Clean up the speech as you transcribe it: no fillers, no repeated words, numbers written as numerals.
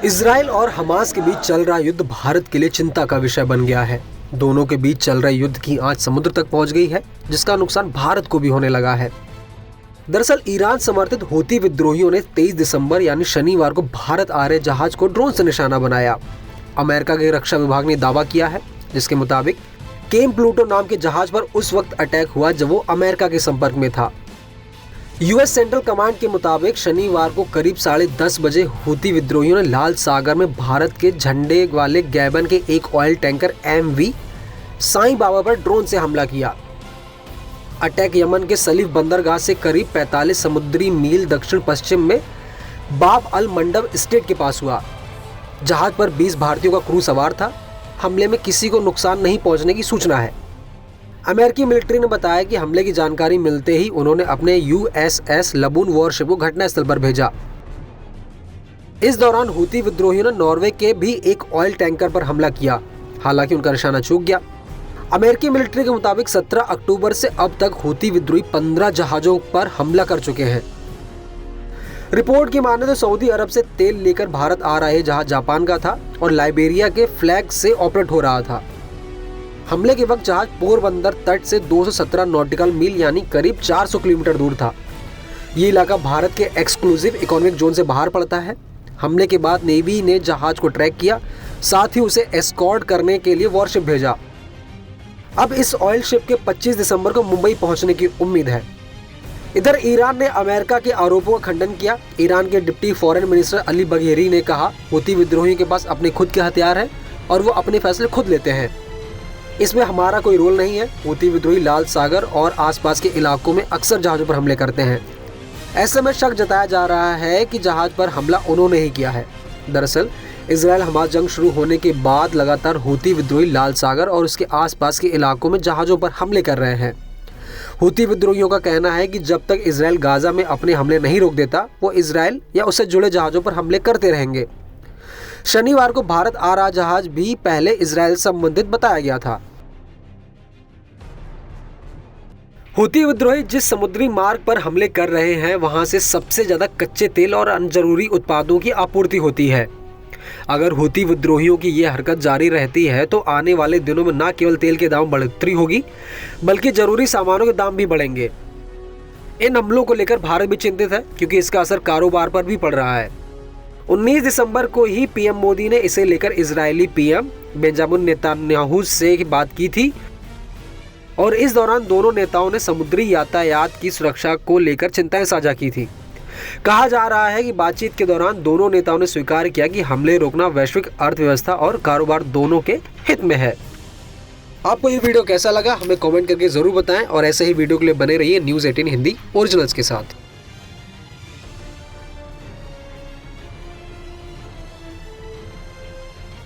Israel और Hamas के बीच चल रहा युद्ध भारत के लिए चिंता का विषय बन गया है। दोनों के बीच चल रहे युद्ध की आंच समुद्र तक पहुंच गई है, जिसका नुकसान भारत को भी होने लगा है। दरअसल ईरान समर्थित हूती विद्रोहियों ने 23 दिसंबर यानी शनिवार को भारत आ रहे जहाज को ड्रोन से निशाना बनाया। अमेरिका के रक्षा विभाग ने दावा किया है, जिसके मुताबिक केम प्लूटो नाम के जहाज पर उस वक्त अटैक हुआ जब वो अमेरिका के संपर्क में था। यूएस सेंट्रल कमांड के मुताबिक शनिवार को करीब 10:30 बजे हूती विद्रोहियों ने लाल सागर में भारत के झंडे वाले गैबन के एक oil tanker MV Sai Baba पर ड्रोन से हमला किया। अटैक यमन के सलीफ बंदरगाह से करीब 45 समुद्री मील दक्षिण पश्चिम में बाब अल मंडब स्टेट के पास हुआ। जहाज पर 20 भारतीयों का क्रू सवार था। हमले में किसी को नुकसान नहीं पहुंचने की सूचना है। अमेरिकी मिलिट्री ने बताया कि हमले की जानकारी मिलते ही उन्होंने अपने USS लबून वॉरशिप को घटनास्थल पर भेजा। इस दौरान हूती विद्रोहियों ने नॉर्वे के भी एक ऑयल टैंकर पर हमला किया, हालांकि उनका निशाना चूक गया। अमेरिकी मिलिट्री के मुताबिक 17 अक्टूबर से अब तक हूती विद्रोही 15 जहाजों पर हमला कर चुके हैं। रिपोर्ट की माने तो सऊदी अरब से तेल लेकर भारत आ रहे जहाज जापान का था और लाइबेरिया के फ्लैग से ऑपरेट हो रहा था। हमले के वक्त जहाज पोरबंदर तट से 217 नॉटिकल मील यानी करीब 400 किलोमीटर दूर था। ये इलाका भारत के एक्सक्लूसिव इकोनॉमिक जोन से बाहर पड़ता है। हमले के बाद नेवी ने जहाज को ट्रैक किया, साथ ही उसे एस्कॉर्ट करने के लिए वॉरशिप भेजा। अब इस ऑयल शिप के 25 दिसंबर को मुंबई पहुंचने की उम्मीद है। इधर ईरान ने अमेरिका के आरोपों का खंडन किया। ईरान के deputy foreign minister Ali Bagheri ने कहा, हूती विद्रोहियों के पास अपने खुद के हथियार हैं और वो अपने फैसले खुद लेते हैं। इसमें हमारा कोई रोल नहीं है। हूती विद्रोही लाल सागर और आसपास के इलाकों में अक्सर जहाजों पर हमले करते हैं। ऐसे में शक जताया जा रहा है कि जहाज पर हमला उन्होंने ही किया है। दरअसल इजराइल हमास जंग शुरू होने के बाद लगातार हूती विद्रोही लाल सागर और उसके आसपास के इलाकों में जहाजों पर हमले कर रहे हैं। हूती विद्रोहियों का कहना है कि जब तक इजराइल गाजा में अपने हमले नहीं रोक देता, वो इजराइल या उससे जुड़े जहाजों पर हमले करते रहेंगे। शनिवार को भारत आ रहा जहाज भी पहले इजराइल संबंधित बताया गया था। हूती विद्रोही जिस समुद्री मार्ग पर हमले कर रहे हैं, वहां से सबसे ज्यादा कच्चे तेल और अन्य जरूरी उत्पादों की आपूर्ति होती है। अगर हूती विद्रोहियों की ये हरकत जारी रहती है तो आने वाले दिनों में न केवल तेल के दाम बढ़ोतरी होगी, बल्कि जरूरी सामानों के दाम भी बढ़ेंगे। इन हमलों को लेकर भारत भी चिंतित है, क्योंकि इसका असर कारोबार पर भी पड़ रहा है। 19 दिसंबर को ही PM मोदी ने इसे लेकर इजरायली PM बेंजामिन नेतन्याहू से बात की थी और इस दौरान दोनों नेताओं ने समुद्री यातायात की सुरक्षा को लेकर चिंताएं साझा की थी। कहा जा रहा है कि बातचीत के दौरान दोनों नेताओं ने स्वीकार किया कि हमले रोकना वैश्विक अर्थव्यवस्था और कारोबार दोनों के हित में है। आपको ये वीडियो कैसा लगा हमें कमेंट करके जरूर बताएं और ऐसे ही वीडियो के लिए बने रहिए News 18 हिंदी ओरिजिनल्स के साथ।